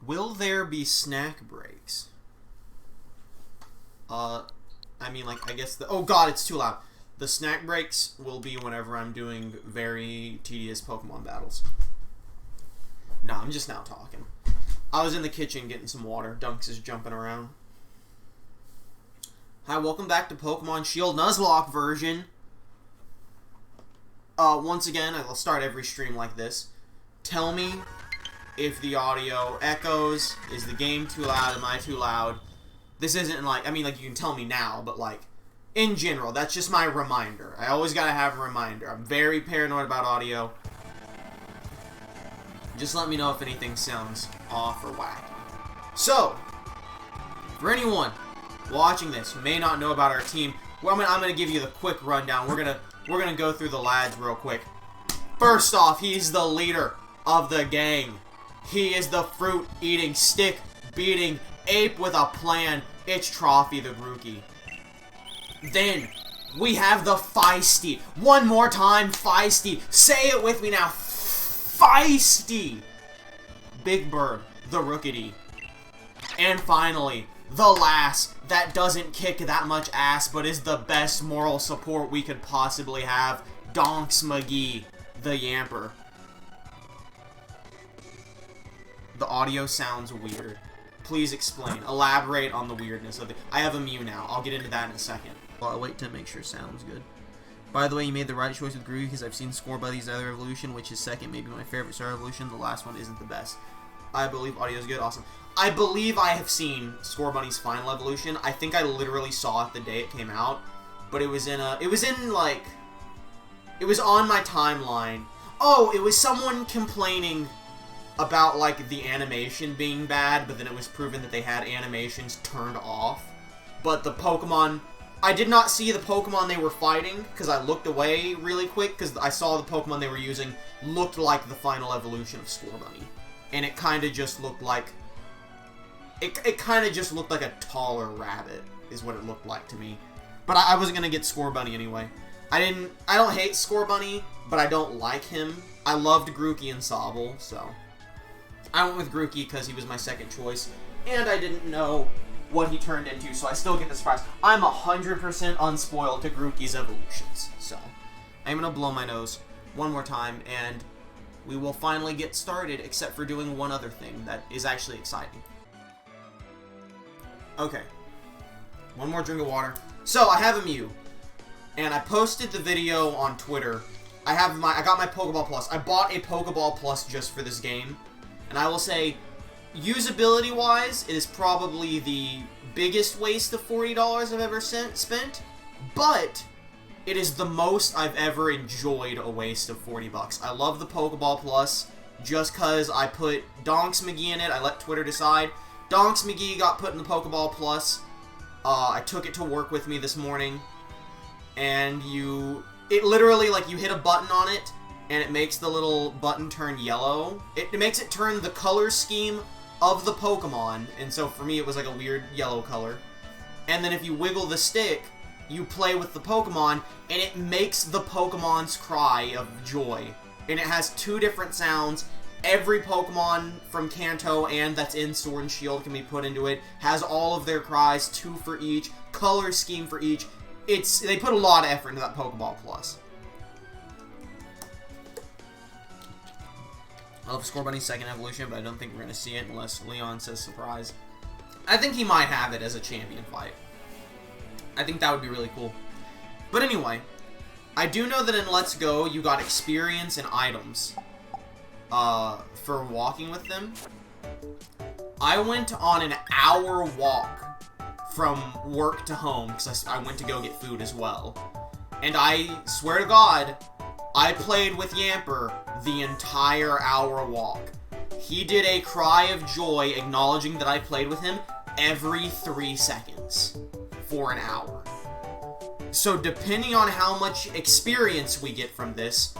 Will there be snack breaks? I mean, like, I guess the... Oh, God, it's too loud. The snack breaks will be whenever I'm doing very tedious Pokemon battles. No, I'm just now talking. I was in the kitchen getting some water. Dunks is jumping around. Hi, welcome back to Pokemon Shield Nuzlocke version. Once again, I'll start every stream like this. Tell me if the audio echoes. Is the game too loud? Am I too loud? This isn't like, I mean, like, you can tell me now, but, like, in general, that's just my reminder. I always gotta have a reminder. I'm very paranoid about audio. Just let me know if anything sounds off or whack. So, for anyone watching this who may not know about our team, well, I'm gonna give you the quick rundown. We're gonna go through the lads real quick. First off, he's the leader of the gang. He is the fruit-eating, stick-beating ape with a plan. It's Trophy the Grookey. Then, we have the feisty. One more time, feisty. Say it with me now. Feisty. Big Bird, the Rookity. And finally, the lass that doesn't kick that much ass, but is the best moral support we could possibly have. Donks McGee, the Yamper. The audio sounds weird. Please explain. Elaborate on the weirdness of it. I have a Mew now. I'll get into that in a second. Well, I'll wait to make sure it sounds good. By the way, you made the right choice with Groovy because I've seen Score Buddy's other evolution, which is second, maybe my favorite Star evolution. The last one isn't the best. I believe audio is good. Awesome. I believe I have seen Score Bunny's final evolution. I think I literally saw it the day it came out, but it was on my timeline. Oh, it was someone complaining about, like, the animation being bad, but then it was proven that they had animations turned off. But the Pokemon... I did not see the Pokemon they were fighting, because I looked away really quick, because I saw the Pokemon they were using looked like the final evolution of Score Bunny. And it kind of just looked like... It kind of just looked like a taller rabbit, is what it looked like to me. But I wasn't going to get Score Bunny anyway. I don't hate Score Bunny, but I don't like him. I loved Grookey and Sobble, so... I went with Grookey because he was my second choice, and I didn't know what he turned into, so I still get the surprise. I'm 100% unspoiled to Grookey's evolutions, so I'm going to blow my nose one more time, and we will finally get started, except for doing one other thing that is actually exciting. Okay, one more drink of water. So, I have a Mew, and I posted the video on Twitter. I got my Pokeball Plus. I bought a Pokeball Plus just for this game. And I will say, usability-wise, it is probably the biggest waste of $40 I've ever spent, but it is the most I've ever enjoyed a waste of $40. I love the Pokeball Plus, just because I put Donks McGee in it. I let Twitter decide. Donks McGee got put in the Pokeball Plus. I took it to work with me this morning, and it literally, like, you hit a button on it, and it makes the little button turn yellow. It makes it turn the color scheme of the Pokemon, and so for me it was like a weird yellow color. And then if you wiggle the stick, you play with the Pokemon, and it makes the Pokemon's cry of joy. And it has two different sounds. Every Pokemon from Kanto and that's in Sword and Shield can be put into it. Has all of their cries, two for each, color scheme for each. They put a lot of effort into that Pokeball Plus. I love Score Bunny's second evolution, but I don't think we're going to see it unless Leon says surprise. I think he might have it as a champion fight. I think that would be really cool. But anyway, I do know that in Let's Go, you got experience and items for walking with them. I went on an hour walk from work to home, because I went to go get food as well. And I swear to God, I played with Yamper the entire hour walk. He did a cry of joy acknowledging that I played with him every 3 seconds for an hour. So depending on how much experience we get from this,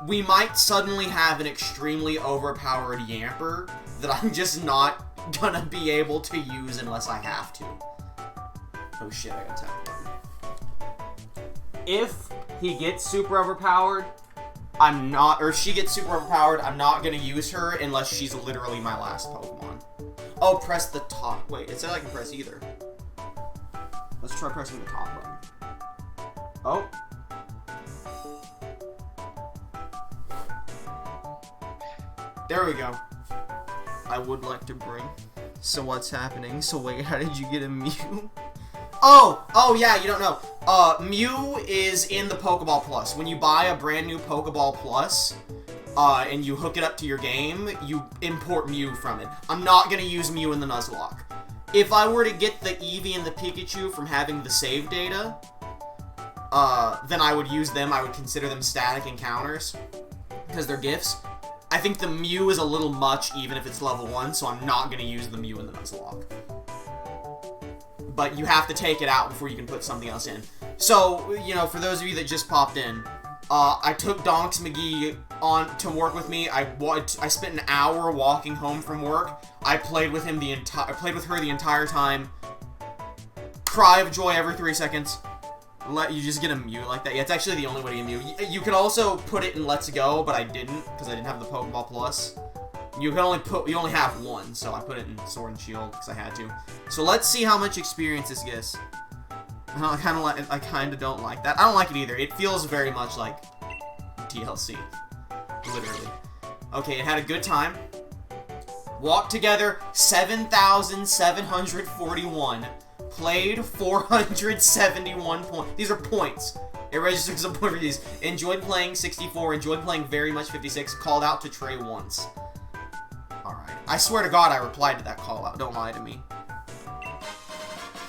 we might suddenly have an extremely overpowered Yamper that I'm just not gonna be able to use unless I have to. Oh shit, I gotta tap the button. If he gets super overpowered, or she gets super overpowered, I'm not gonna use her unless she's literally my last Pokemon. Oh, press the top. Wait, it said I can press either. Let's try pressing the top button. Oh. There we go. I would like to bring. So what's happening? So wait, how did you get a Mew? Oh yeah, you don't know. Mew is in the Pokeball Plus. When you buy a brand new Pokeball Plus, and you hook it up to your game, you import Mew from it. I'm not gonna use Mew in the Nuzlocke. If I were to get the Eevee and the Pikachu from having the save data, then I would use them. I would consider them static encounters, because they're gifts. I think the Mew is a little much, even if it's level 1, so I'm not gonna use the Mew in the Nuzlocke. But you have to take it out before you can put something else in. So, you know, for those of you that just popped in, I took Donks McGee on to work with me. I spent an hour walking home from work. I played with him I played with her the entire time. Cry of joy every 3 seconds. Let you just get a Mew like that. Yeah, it's actually the only way to get a Mew. You can also put it in Let's Go, but I didn't because I didn't have the Pokeball Plus. You only have one, so I put it in Sword and Shield because I had to. So let's see how much experience this gets. I kind of don't like that. I don't like it either. It feels very much like DLC, literally. Okay, it had a good time. Walked together 7,741. Played 471 points. These are points. It registers a point for these. Enjoyed playing 64. Enjoyed playing very much 56. Called out to Trey once. Alright. I swear to God I replied to that call out. Don't lie to me.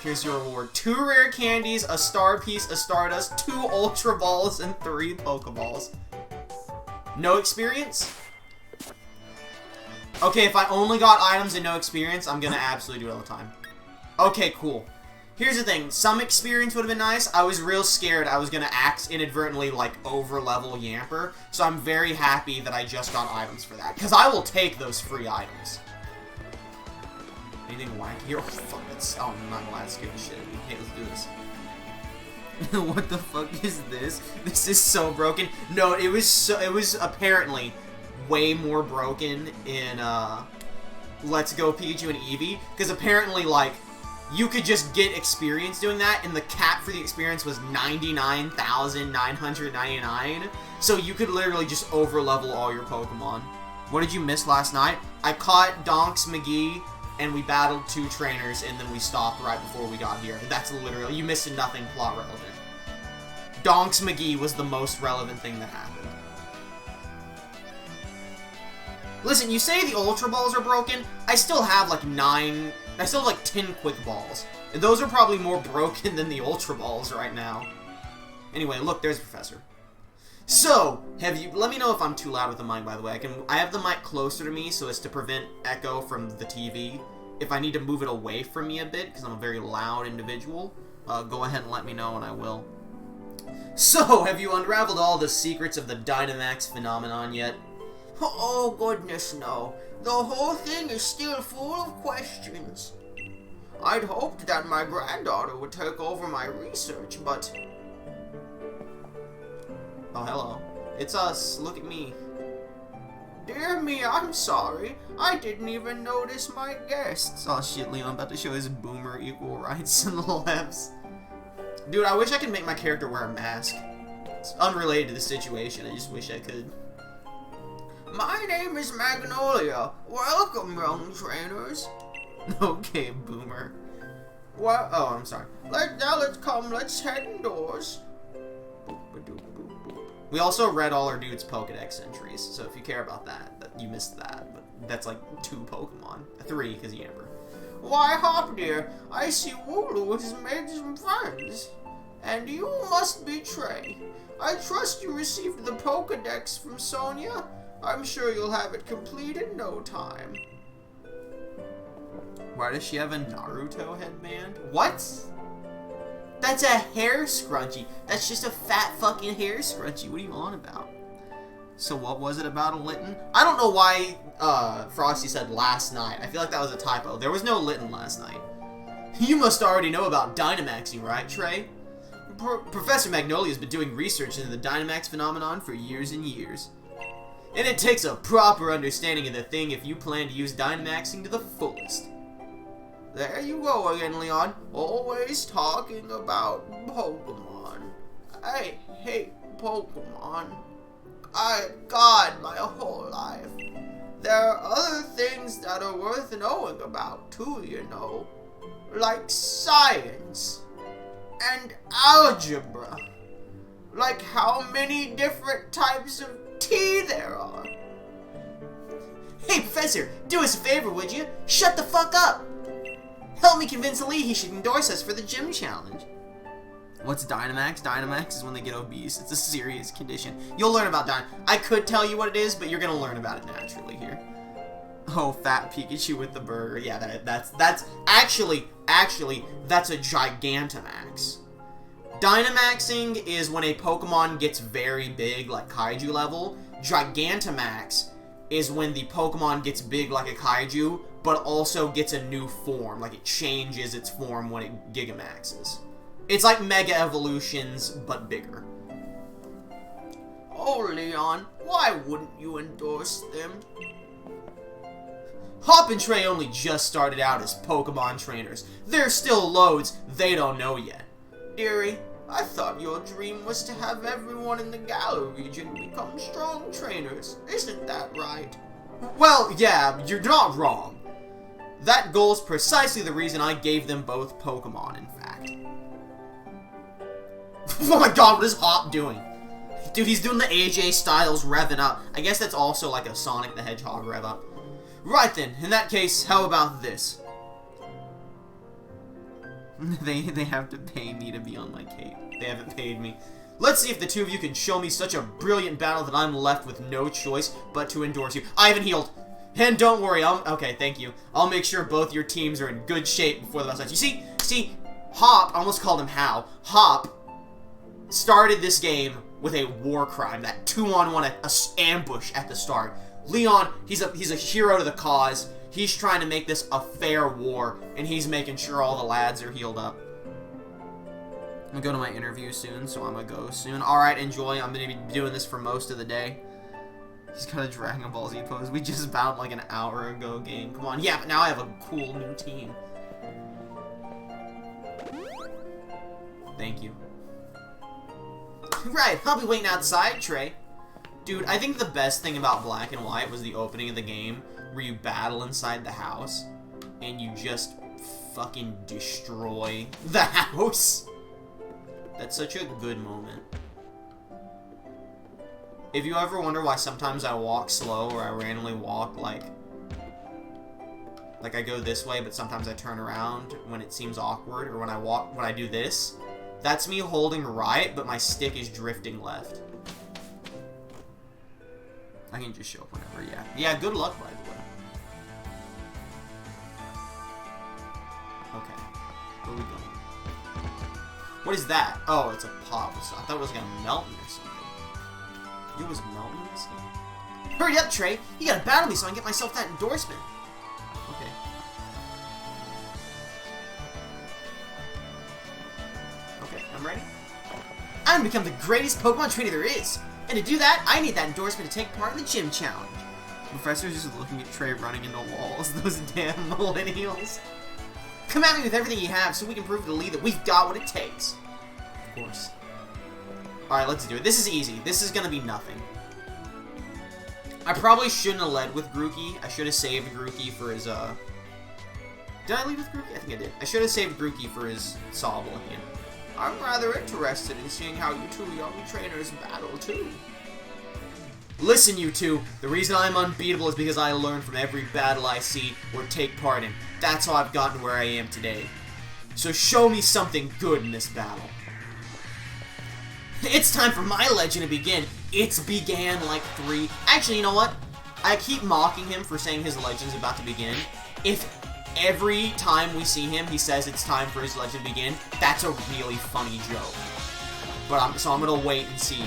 Here's your reward. 2 rare candies, a star piece, a stardust, 2 ultra balls, and 3 pokeballs. No experience? Okay, if I only got items and no experience, I'm gonna absolutely do it all the time. Okay, cool. Here's the thing. Some experience would have been nice. I was real scared I was gonna inadvertently, like, over-level Yamper. So I'm very happy that I just got items for that. Because I will take those free items. Anything wacky here? Oh, fuck, oh, I'm not glad to scare the shit out of me. Hey, let's do this. What the fuck is this? This is so broken. No, it was apparently way more broken in, Let's Go Pikachu and Eevee. Because apparently, like, you could just get experience doing that, and the cap for the experience was 99,999. So you could literally just over-level all your Pokemon. What did you miss last night? I caught Donks McGee, and we battled 2 trainers, and then we stopped right before we got here. That's literally, you missed nothing plot relevant. Donks McGee was the most relevant thing that happened. Listen, you say the Ultra Balls are broken, I still have like 10 Quick Balls. And those are probably more broken than the Ultra Balls right now. Anyway, look, there's Professor. So, let me know if I'm too loud with the mic, by the way. I have the mic closer to me so as to prevent echo from the TV. If I need to move it away from me a bit, because I'm a very loud individual, go ahead and let me know and I will. So, have you unraveled all the secrets of the Dynamax phenomenon yet? Oh, goodness, no. The whole thing is still full of questions. I'd hoped that my granddaughter would take over my research, but... Oh, hello. It's us. Look at me. Dear me, I'm sorry. I didn't even notice my guests. Oh, shit, Liam. I'm about to show his boomer equal rights and lefts. Dude, I wish I could make my character wear a mask. It's unrelated to the situation. I just wish I could. My name is Magnolia. Welcome, young trainers. Okay, boomer. What? Oh, I'm sorry. Let's head indoors. We also read all our dude's Pokedex entries, so if you care about that, you missed that. But that's like 2 Pokemon. 3, because Yamper. Why, Hop dear, I see Wooloo has made some friends. And you must be Trey. I trust you received the Pokedex from Sonia. I'm sure you'll have it complete in no time. Why does she have a Naruto headband? What? That's a hair scrunchie. That's just a fat fucking hair scrunchie. What are you on about? So what was it about a Litten? I don't know why Frosty said last night. I feel like that was a typo. There was no Litten last night. You must already know about Dynamaxing, right, Trey? Professor Magnolia's been doing research into the Dynamax phenomenon for years and years. And it takes a proper understanding of the thing if you plan to use Dynamaxing to the fullest. There you go again, Leon. Always talking about Pokemon. I hate Pokemon. God, my whole life. There are other things that are worth knowing about, too, you know. Like science. And algebra. Like how many different types of tea there are. Hey, Professor, do us a favor, would you? Shut the fuck up! Help me convince Lee he should endorse us for the gym challenge. What's Dynamax? Dynamax is when they get obese. It's a serious condition. You'll learn about I could tell you what it is, but you're gonna learn about it naturally here. Oh, fat Pikachu with the burger. Yeah, that's actually, that's a Gigantamax. Dynamaxing is when a Pokemon gets very big, like Kaiju level. Gigantamax is when the Pokemon gets big like a Kaiju, but also gets a new form. Like, it changes its form when it Gigamaxes. It's like Mega Evolutions, but bigger. Oh, Leon, why wouldn't you endorse them? Hop and Trey only just started out as Pokemon trainers. There's still loads they don't know yet. Dearie, I thought your dream was to have everyone in the Galar region become strong trainers. Isn't that right? Well, yeah, you're not wrong. That goal is precisely the reason I gave them both Pokemon, in fact. Oh my god, what is Hop doing? Dude, he's doing the AJ Styles revving up. I guess that's also like a Sonic the Hedgehog rev up. Right then, in that case, how about this? They have to pay me to be on my cape. They haven't paid me. Let's see if the two of you can show me such a brilliant battle that I'm left with no choice but to endorse you. I haven't healed. And don't worry, okay, thank you. I'll make sure both your teams are in good shape before the last match. You see, Hop, I almost called him Hal. Hop started this game with a war crime, that 2-on-1 ambush at the start. Leon, he's a hero to the cause. He's trying to make this a fair war, and he's making sure all the lads are healed up. I'm gonna go to my interview soon, so I'm gonna go soon. Alright, enjoy. I'm gonna be doing this for most of the day. He's got a Dragon Ball Z pose. We just battled like an hour ago game. Come on. Yeah, but now I have a cool new team. Thank you. Right, I'll be waiting outside, Trey. Dude, I think the best thing about Black and White was the opening of the game, where you battle inside the house, and you just fucking destroy the house. That's such a good moment. If you ever wonder why sometimes I walk slow, or I randomly walk like I go this way, but sometimes I turn around when it seems awkward, or when I do this, that's me holding right, but my stick is drifting left. I can just show up whenever, yeah. Yeah, good luck, by the way. Okay. Where are we going? What is that? Oh, it's a pop. I thought it was gonna melt me or something. It was melting this thing? Hurry up, Trey! You gotta battle me so I can get myself that endorsement. Okay. Okay, I'm ready. I'm gonna become the greatest Pokemon trainer there is! And to do that, I need that endorsement to take part in the gym challenge. The professor's just looking at Trey running into walls. Those damn millennials. Come at me with everything you have so we can prove to Lee that we've got what it takes. Of course. Alright, let's do it. This is easy. This is gonna be nothing. I probably shouldn't have led with Grookey. I should have saved Grookey for his, Did I lead with Grookey? I think I did. I should have saved Grookey for his Sobble at the end. I'm rather interested in seeing how you two young trainers battle, too. Listen, you two. The reason I'm unbeatable is because I learn from every battle I see or take part in. That's how I've gotten where I am today. So show me something good in this battle. It's time for my legend to begin. It's began like 3... Actually, you know what? I keep mocking him for saying his legend's about to begin. If every time we see him, he says it's time for his legend to begin, that's a really funny joke. But so I'm gonna wait and see.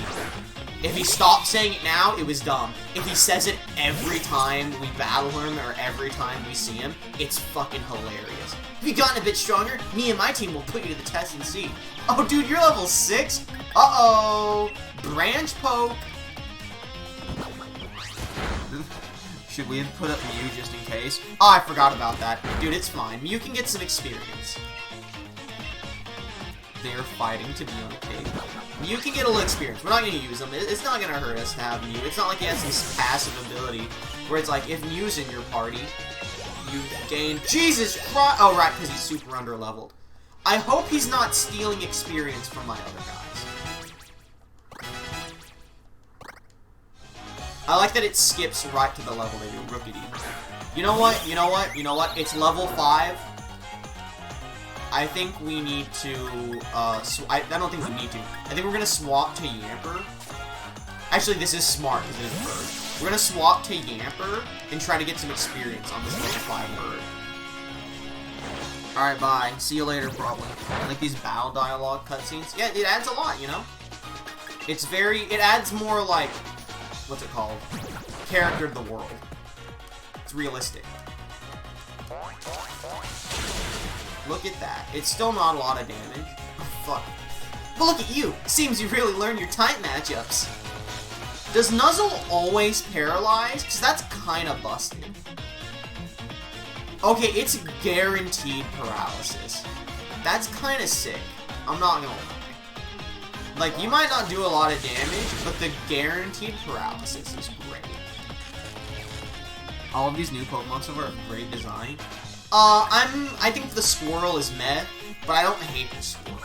If he stopped saying it now, it was dumb. If he says it every time we battle him or every time we see him, it's fucking hilarious. If you've gotten a bit stronger, me and my team will put you to the test and see. Oh, dude, you're level 6? Uh-oh. Branch poke. Should we have put up Mew just in case? Oh, I forgot about that. Dude, it's fine. Mew can get some experience. They're fighting to be on a cave. Mew can get a little experience. We're not going to use them. It's not going to hurt us to have Mew. It's not like he has this passive ability where it's like, if Mew's in your party, you gain... Jesus Christ! Oh, right, because he's super under-leveled. I hope he's not stealing experience from my other guys. I like that it skips right to the level they do. Rookity. You know what? You know what? You know what? It's level 5. I think we need to, I don't think we need to. I think we're gonna swap to Yamper. Actually, this is smart, because it is a bird. We're gonna swap to Yamper and try to get some experience on this level 5 bird. Alright, bye. See you later, probably. Like these battle dialogue cutscenes. Yeah, it adds a lot, you know? It's very, it adds more, like, what's it called? Character to the world. It's realistic. Look at that. It's still not a lot of damage. Oh, fuck. But look at you! Seems you really learned your type matchups. Does Nuzzle always paralyze? Because that's kind of busted. Okay, it's guaranteed paralysis. That's kind of sick. I'm not gonna lie. Like, you might not do a lot of damage, but the guaranteed paralysis is great. All of these new Pokemon so far have great design. I think the Squirrel is meh, but I don't hate the Squirrel.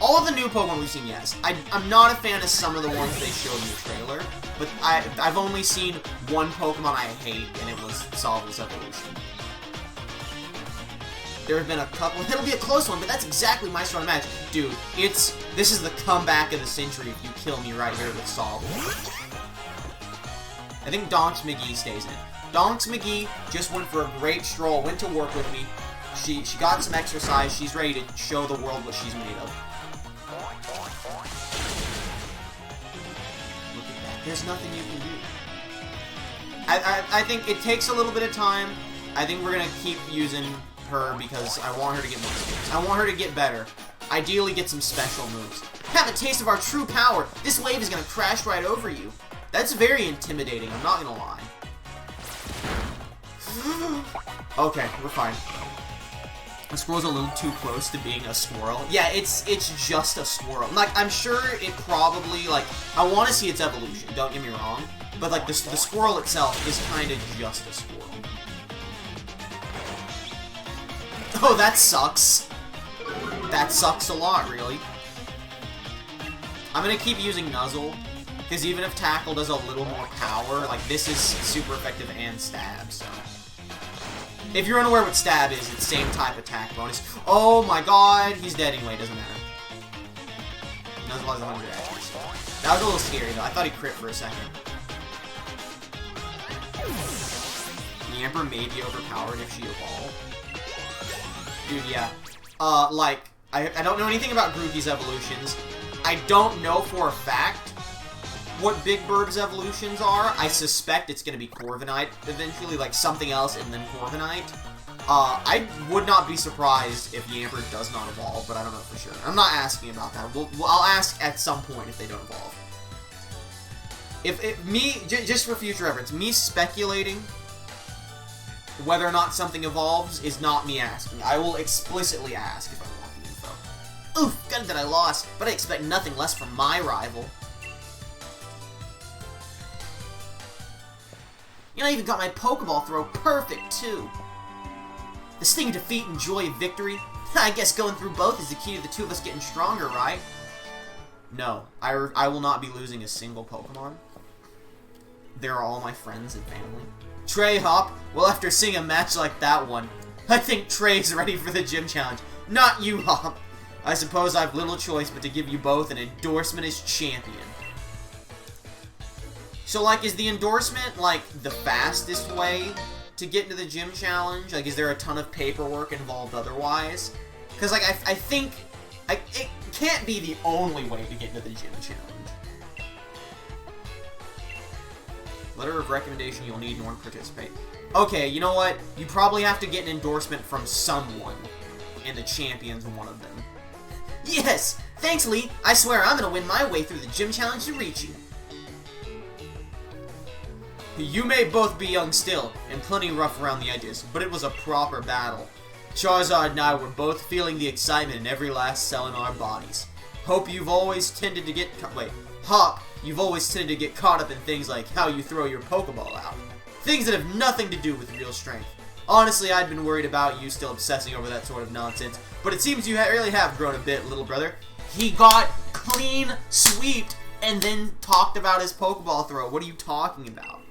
All of the new Pokemon we've seen, yes. I'm not a fan of some of the ones they showed in the trailer, but I've only seen one Pokemon I hate, and it was Solva's Evolution. There have been a couple, it'll be a close one, but that's exactly my sort of match. Dude, this is the comeback of the century if you kill me right here with Solva. I think Donks McGee stays in. Donks McGee just went for a great stroll, went to work with me. She got some exercise. She's ready to show the world what she's made of. Look at that. There's nothing you can do. I think it takes a little bit of time. I think we're going to keep using her because I want her to get more skills. I want her to get better. Ideally get some special moves. Have a taste of our true power. This wave is going to crash right over you. That's very intimidating, I'm not going to lie. Okay, we're fine. The squirrel's a little too close to being a squirrel. Yeah, it's just a squirrel. Like, I'm sure it probably, like, I want to see its evolution, don't get me wrong. But, like, the squirrel itself is kind of just a squirrel. Oh, that sucks. That sucks a lot, really. I'm going to keep using Nuzzle, because even if Tackle does a little more power, like, this is super effective and Stab, so... If you're unaware what Stab is, it's same type attack bonus. Oh my god, he's dead anyway, doesn't matter. Nuzzle has 100 actually. That was a little scary though, I thought he crit for a second. The Emperor may be overpowered if she evolved. Dude, yeah. Like, I don't know anything about Grookey's evolutions. I don't know for a fact what Big Bird's evolutions are. I suspect it's going to be Corviknight eventually, like something else and then Corviknight. I would not be surprised if Yamper does not evolve, but I don't know for sure. I'm not asking about that. I'll ask at some point if they don't evolve. Just for future reference, me speculating whether or not something evolves is not me asking. I will explicitly ask if I want the info. Oof, good that I lost, but I expect nothing less from my rival. You know, I even got my Pokeball throw perfect, too. The sting of defeat and joy of victory. I guess going through both is the key to the two of us getting stronger, right? No, I will not be losing a single Pokemon. They're all my friends and family. Trey, Hop, well, after seeing a match like that one, I think Trey's ready for the gym challenge. Not you, Hop. I suppose I've little choice but to give you both an endorsement as champion. So, like, is the endorsement, like, the fastest way to get into the gym challenge? Like, is there a ton of paperwork involved otherwise? Because, like, I think it can't be the only way to get into the gym challenge. Letter of recommendation you'll need in order to participate. Okay, you know what? You probably have to get an endorsement from someone, and the champion's one of them. Yes! Thanks, Lee! I swear I'm gonna win my way through the gym challenge to reach you. You may both be young still, and plenty rough around the edges, but it was a proper battle. Charizard and I were both feeling the excitement in every last cell in our bodies. Hop, you've always tended to get caught up in things like how you throw your Pokeball out. Things that have nothing to do with real strength. Honestly, I'd been worried about you still obsessing over that sort of nonsense, but it seems you really have grown a bit, little brother. He got clean sweeped and then talked about his Pokeball throw. What are you talking about?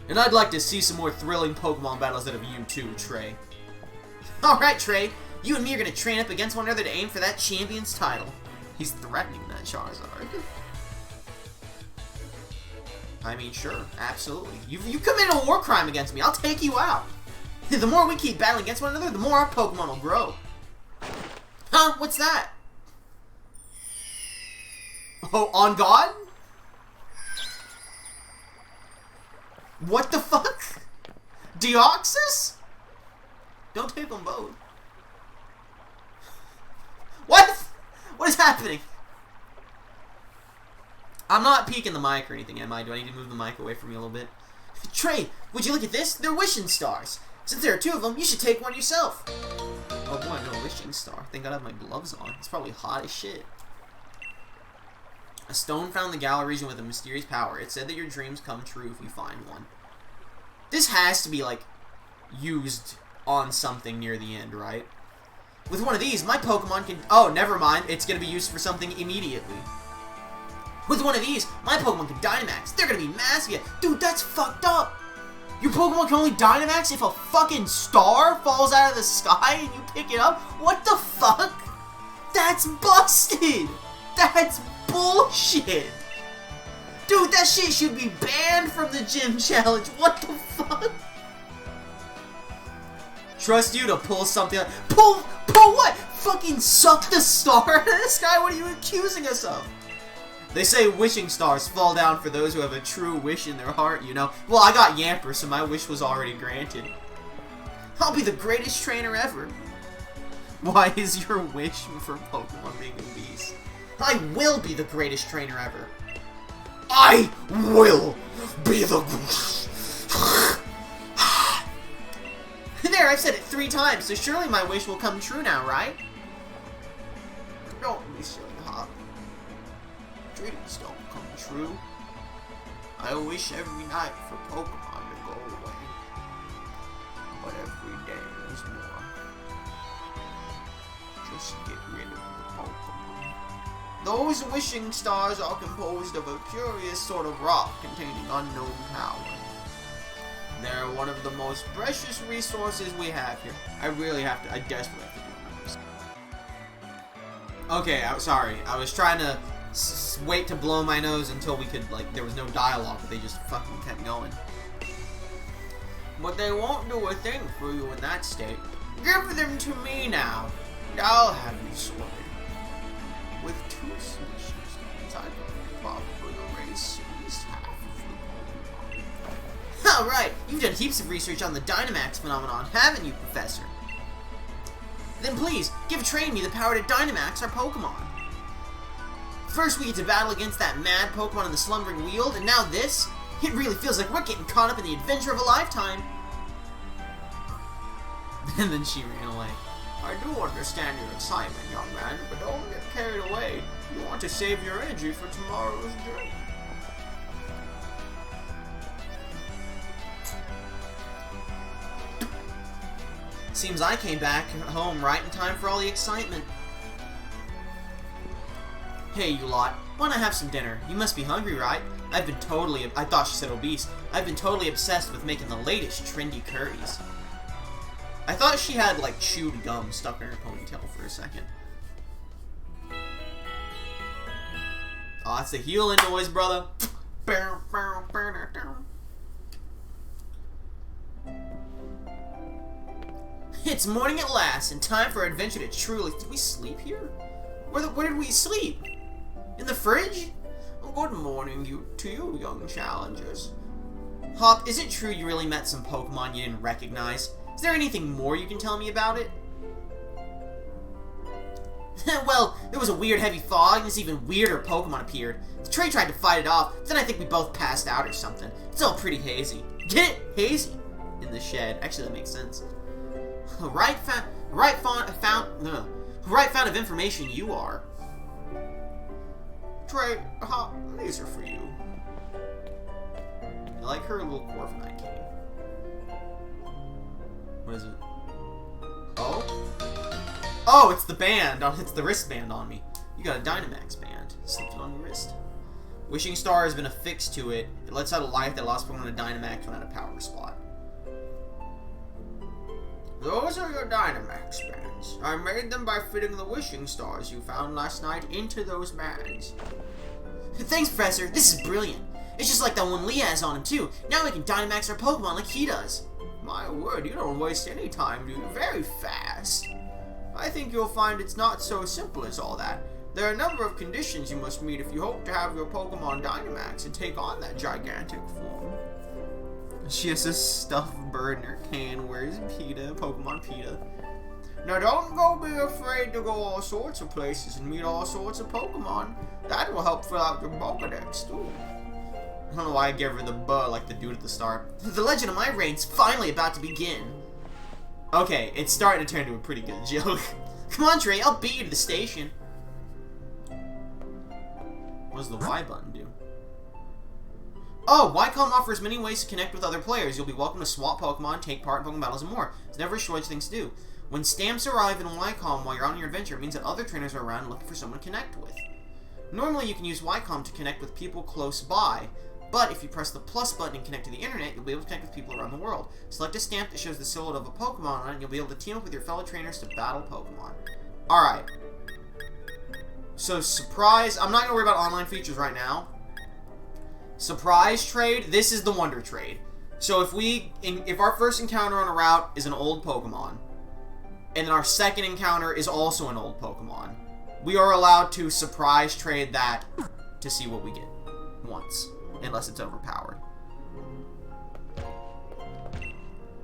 And I'd like to see some more thrilling Pokemon battles out of you too, Trey. Alright, Trey. You and me are going to train up against one another to aim for that champion's title. He's threatening that Charizard. I mean, sure. Absolutely. You committed a war crime against me. I'll take you out. The more we keep battling against one another, the more our Pokemon will grow. Huh? What's that? Oh, on God? What the fuck? Deoxys? Don't take them both. What? What is happening? I'm not peeking the mic or anything, am I? Do I need to move the mic away from you a little bit? Trey, would you look at this? They're wishing stars. Since there are two of them, you should take one yourself. Oh boy, no wishing star. Thank God I have my gloves on. It's probably hot as shit. A stone found in the Galar region with a mysterious power. It said that your dreams come true if you find one. This has to be, like, used on something near the end, right? With one of these, my Pokemon can... Oh, never mind. It's going to be used for something immediately. With one of these, my Pokemon can Dynamax. They're going to be massive. Dude, that's fucked up. Your Pokemon can only Dynamax if a fucking star falls out of the sky and you pick it up? What the fuck? That's busted. That's bullshit. Dude, that shit should be banned from the gym challenge. What the fuck? Trust you to pull something out. Pull what? Fucking suck the star out of the sky? What are you accusing us of? They say wishing stars fall down for those who have a true wish in their heart, you know. Well, I got Yamper, so my wish was already granted. I'll be the greatest trainer ever. Why is your wish for Pokemon being obese? I will be the greatest trainer ever. I will be the... There, I've said it 3 times, so surely my wish will come true now, right? Don't be silly, Hop. Dreams don't come true. I wish every night for Pokemon to go away. But every day is more. Just get rid of the Pokemon. Those wishing stars are composed of a curious sort of rock containing unknown power. They're one of the most precious resources we have here. I desperately have to do this. Okay, I'm sorry. I was trying to wait to blow my nose until we could, like, there was no dialogue, but they just fucking kept going. But they won't do a thing for you in that state. Give them to me now, and I'll have you sorted. With 2 species, I could probably erase at least half of the Pokemon. Alright, you've done heaps of research on the Dynamax phenomenon, haven't you, Professor? Then please, train me the power to Dynamax our Pokemon. First we get to battle against that mad Pokemon in the Slumbering Weald, and now this? It really feels like we're getting caught up in the adventure of a lifetime. And then she ran away. I do understand your excitement, young man, but don't get carried away. You want to save your energy for tomorrow's journey. Seems I came back home right in time for all the excitement. Hey, you lot. Wanna have some dinner? You must be hungry, right? I thought she said obese. I've been totally obsessed with making the latest trendy curries. I thought she had, like, chewed gum stuck in her ponytail for a second. Oh, that's the healing noise, brother. It's morning at last, and time for our adventure to truly... Did we sleep here? Where did we sleep? In the fridge? Good morning to you, young challengers. Hop, is it true you really met some Pokemon you didn't recognize? Is there anything more you can tell me about it? Well, There was a weird heavy fog, and this even weirder Pokemon appeared. Trey tried to fight it off, but then I think we both passed out or something. It's all pretty hazy. Get it? Hazy? In the shed. Actually, that makes sense. Right found of information you are. Trey, these are for you. I like her little Corviknight cane. What is it? Oh? Oh, it's the band. It's the wristband on me. You got a Dynamax band. Slipped it on your wrist. Wishing Star has been affixed to it. It lets out a light that allows Pokemon to Dynamax when at a power spot. Those are your Dynamax bands. I made them by fitting the wishing stars you found last night into those bands. Thanks, Professor. This is brilliant. It's just like that one Lee has on him, too. Now we can Dynamax our Pokemon like he does. My word, you don't waste any time, do you? Very fast. I think you'll find it's not so simple as all that. There are a number of conditions you must meet if you hope to have your Pokemon Dynamax and take on that gigantic form. She has a stuffed bird in her can. Where's PETA? Pokemon PETA. Now don't go be afraid to go all sorts of places and meet all sorts of Pokemon. That will help fill out your Pokedex too. I don't know why I gave her the buh like the dude at the start. The legend of my reign's finally about to begin. Okay, it's starting to turn into a pretty good joke. Come on, Trey, I'll beat you to the station. What does the Y button do? Oh, Wycom offers many ways to connect with other players. You'll be welcome to swap Pokemon, take part in Pokemon battles, and more. There's never a shortage of things to do. When stamps arrive in Wycom while you're on your adventure, it means that other trainers are around looking for someone to connect with. Normally, you can use Wycom to connect with people close by, but if you press the plus button and connect to the internet, you'll be able to connect with people around the world. Select a stamp that shows the silhouette of a Pokemon on it, and you'll be able to team up with your fellow trainers to battle Pokemon. Alright. So, surprise. I'm not going to worry about online features right now. Surprise trade. This is the Wonder Trade. So, if our first encounter on a route is an old Pokemon, and then our second encounter is also an old Pokemon, we are allowed to surprise trade that to see what we get once. Unless it's overpowered.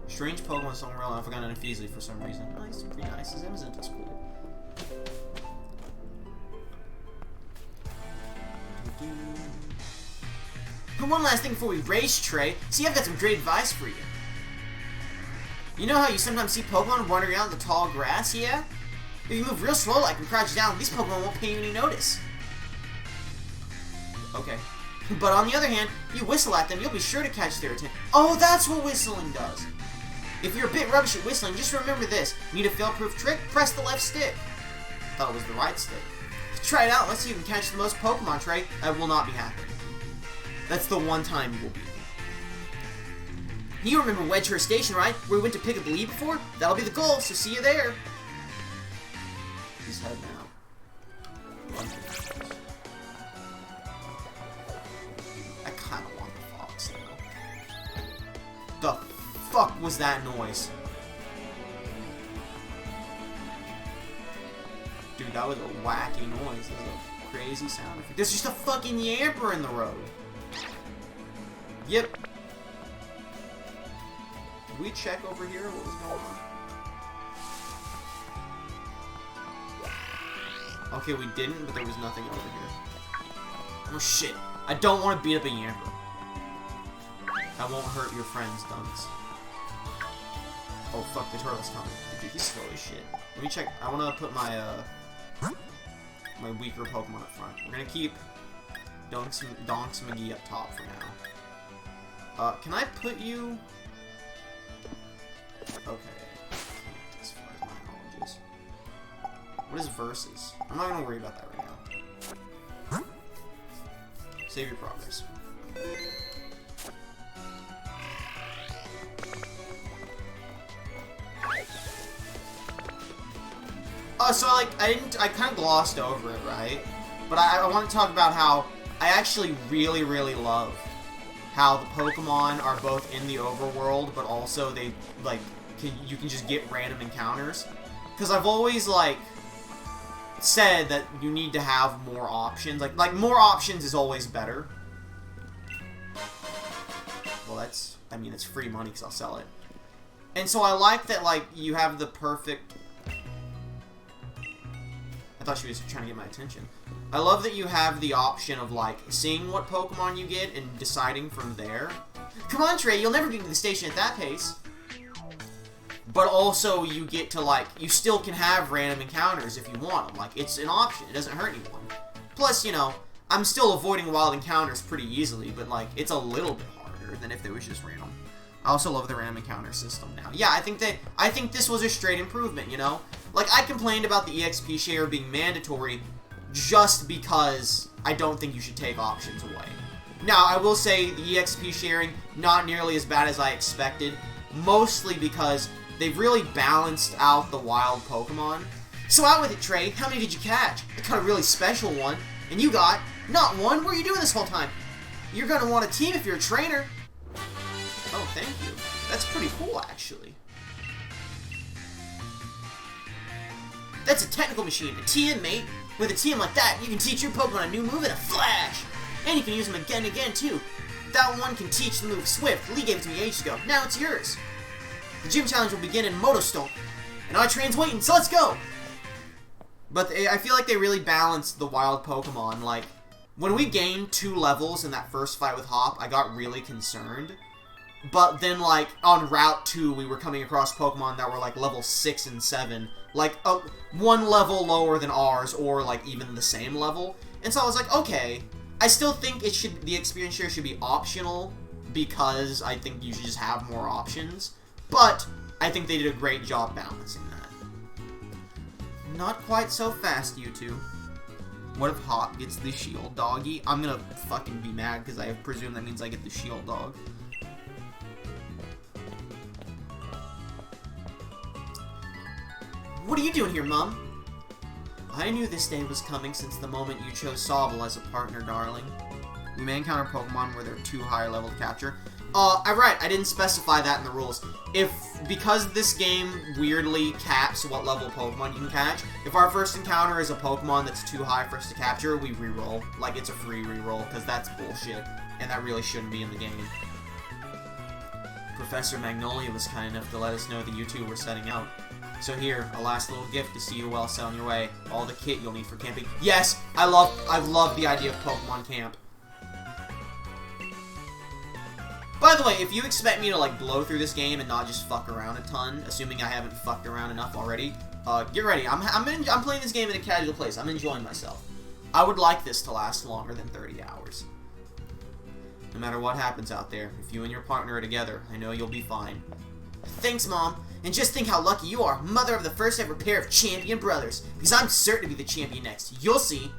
Strange Pokemon somewhere else. I forgot Nefeasy for some reason. Oh, he's pretty nice. His Amazon's cool. But one last thing before we race, Trey. See, I've got some great advice for you. You know how you sometimes see Pokemon wandering out in the tall grass, yeah? If you move real slow like and crouch down, these Pokemon won't pay you any notice. Okay. But on the other hand, you whistle at them, you'll be sure to catch their attention. Oh, that's what whistling does. If you're a bit rubbish at whistling, just remember this. Need a fail-proof trick? Press the left stick. Thought it was the right stick. Try it out. Let's see if you can catch the most Pokemon, Trey. I will not be happy. That's the one time you will beat me. You remember Wedgehurst Station, right? Where we went to pick up the lead before? That'll be the goal, so see you there. He's heading out. I kind of want the fox, though. The fuck was that noise? Dude, that was a wacky noise. That was a crazy sound effect. There's just a fucking yamper in the road. Yep. Did we check over here what was going on? Okay, we didn't, but there was nothing over here. Oh shit. I don't want to beat up a yamper. I won't hurt your friends, dunks. Oh fuck, the turtle's coming. Dude, he's slow as shit. Let me check. I want to put my my weaker Pokemon up front. We're gonna keep Donks McGee up top for now. Can I put you? Okay. As far as my knowledge is. What is versus? I'm not gonna worry about that right now. Save your progress. So I kind of glossed over it, right? But I want to talk about how I actually really, really love how the Pokemon are both in the overworld, but also they, you can just get random encounters. Because I've always, said that you need to have more options. Like more options is always better. Well, it's free money because I'll sell it. And so I like that, you have the perfect... I thought she was trying to get my attention. I love that you have the option of, like, seeing what Pokemon you get and deciding from there. Come on, Trey, you'll never get to the station at that pace. But also, you get to, like, you still can have random encounters if you want them. Like, it's an option. It doesn't hurt anyone. Plus, you know, I'm still avoiding wild encounters pretty easily, but, like, it's a little bit harder than if they was just random. I also love the random encounter system now. Yeah, I think this was a straight improvement, you know? Like, I complained about the EXP share being mandatory just because I don't think you should take options away. Now, I will say the EXP sharing, not nearly as bad as I expected, mostly because they've really balanced out the wild Pokemon. So out with it, Trey. How many did you catch? I caught a really special one. And you got not one. What are you doing this whole time? You're going to want a team if you're a trainer. Oh, thank you. That's pretty cool, actually. That's a technical machine. A TM, mate. With a TM like that, you can teach your Pokemon a new move in a flash. And you can use them again and again, too. That one can teach the move Swift. Lee gave it to me ages ago. Now it's yours. The gym challenge will begin in Motostone. And our train's waiting, so let's go! But I feel like they really balanced the wild Pokemon. Like, when we gained 2 levels in that first fight with Hop, I got really concerned. But then, like, on Route 2, we were coming across Pokemon that were, like, level 6 and 7. Like, 1 level lower than ours, or, like, even the same level. And so I was like, okay, I still think the experience share should be optional, because I think you should just have more options. But I think they did a great job balancing that. Not quite so fast, you two. What if Hop gets the shield doggy? I'm gonna fucking be mad, because I presume that means I get the shield dog. What are you doing here, Mom? I knew this day was coming since the moment you chose Sobble as a partner, darling. We may encounter Pokemon where they're too high level to capture. I'm right, I didn't specify that in the rules. Because this game weirdly caps what level Pokemon you can catch, if our first encounter is a Pokemon that's too high for us to capture, we reroll. Like, it's a free reroll, because that's bullshit, and that really shouldn't be in the game. Professor Magnolia was kind enough to let us know that you two were setting out. So here, a last little gift to see you well set on your way. All the kit you'll need for camping. Yes, I love the idea of Pokemon Camp. By the way, if you expect me to, like, blow through this game and not just fuck around a ton, assuming I haven't fucked around enough already, get ready. I'm playing this game in a casual place. I'm enjoying myself. I would like this to last longer than 30 hours. No matter what happens out there, if you and your partner are together, I know you'll be fine. Thanks, Mom. And just think how lucky you are, mother of the first ever pair of champion brothers, because I'm certain to be the champion next. You'll see.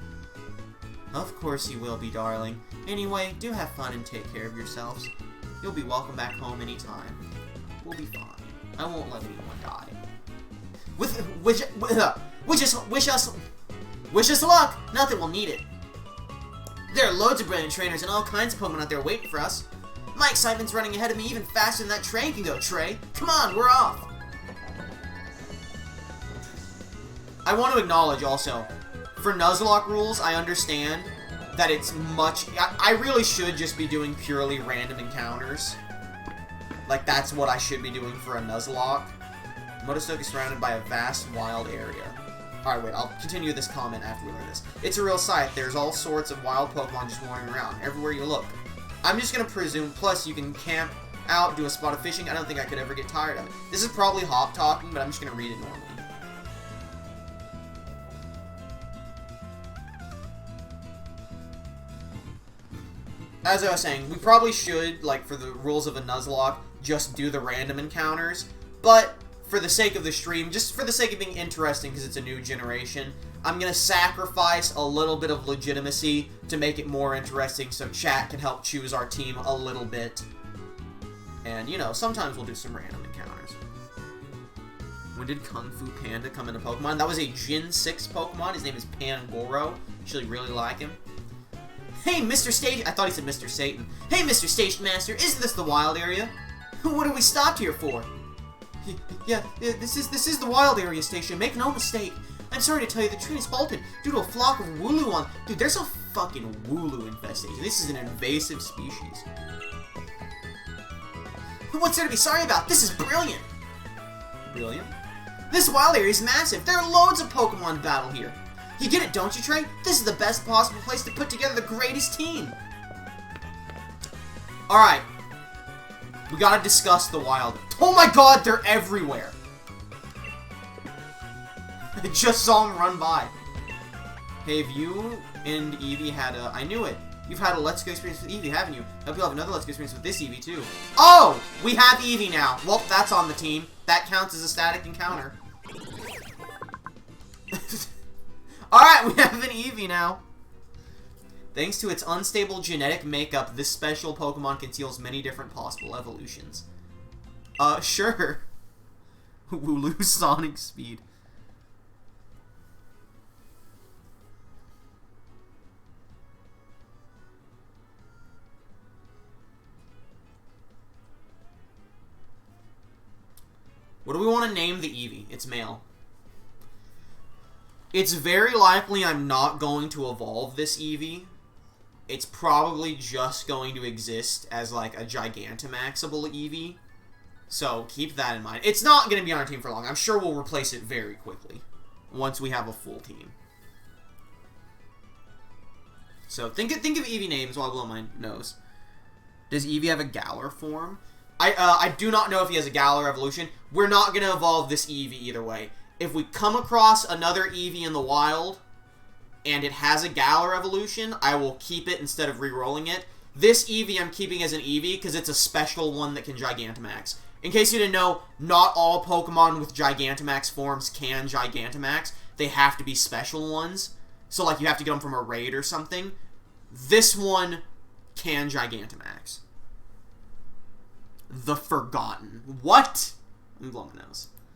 Of course you will be, darling. Anyway, do have fun and take care of yourselves. You'll be welcome back home anytime. We'll be fine. I won't let anyone die. Wish us luck. Not that we'll need it. There are loads of brilliant trainers and all kinds of Pokemon out there waiting for us. My excitement's running ahead of me even faster than that train can go, Trey. Come on, we're off. I want to acknowledge also, for Nuzlocke rules, I understand that it's much... I really should just be doing purely random encounters. Like, that's what I should be doing for a Nuzlocke. Motostone is surrounded by a vast, wild area. Alright, wait, I'll continue this comment after we learn this. It's a real sight. There's all sorts of wild Pokemon just wandering around, everywhere you look. I'm just gonna presume, plus you can camp out, do a spot of fishing. I don't think I could ever get tired of it. This is probably Hop talking, but I'm just gonna read it normally. As I was saying, we probably should, like, for the rules of a Nuzlocke, just do the random encounters, but for the sake of the stream, just for the sake of being interesting, because it's a new generation, I'm going to sacrifice a little bit of legitimacy to make it more interesting so chat can help choose our team a little bit. And, you know, sometimes we'll do some random encounters. When did Kung Fu Panda come into Pokemon? That was a Gen 6 Pokemon. His name is Pangoro. Actually really like him. Hey, Mr. Station... I thought he said Mr. Satan. Hey, Mr. Station Master, isn't this the wild area? What are we stopped here for? Yeah, this is the wild area station. Make no mistake. I'm sorry to tell you, the train is halted due to a flock of Wooloo on... Dude, there's a fucking Wooloo infestation. This is an invasive species. What's there to be sorry about? This is brilliant. Brilliant? This wild area is massive. There are loads of Pokemon to battle here. You get it, don't you, Trey? This is the best possible place to put together the greatest team. Alright. We gotta discuss the wild. Oh my god, they're everywhere. I just saw him run by. Hey, have you and Eevee had a... I knew it. You've had a Let's Go experience with Eevee, haven't you? I hope you'll have another Let's Go experience with this Eevee, too. Oh! We have Eevee now. Well, that's on the team. That counts as a static encounter. Alright, we have an Eevee now. Thanks to its unstable genetic makeup, this special Pokemon conceals many different possible evolutions. Sure. We'll lose Sonic Speed. What do we want to name the Eevee? It's male. It's very likely I'm not going to evolve this Eevee. It's probably just going to exist as, like, a Gigantamaxable Eevee. So, keep that in mind. It's not going to be on our team for long. I'm sure we'll replace it very quickly once we have a full team. So, think of Eevee names while I blow my nose. Does Eevee have a Galar form? I do not know if he has a Galar evolution. We're not going to evolve this Eevee either way. If we come across another Eevee in the wild, and it has a Galar evolution, I will keep it instead of re-rolling it. This Eevee I'm keeping as an Eevee, because it's a special one that can Gigantamax. In case you didn't know, not all Pokemon with Gigantamax forms can Gigantamax. They have to be special ones. So, like, you have to get them from a raid or something. This one can Gigantamax. The Forgotten. What? I'm blowing my nose.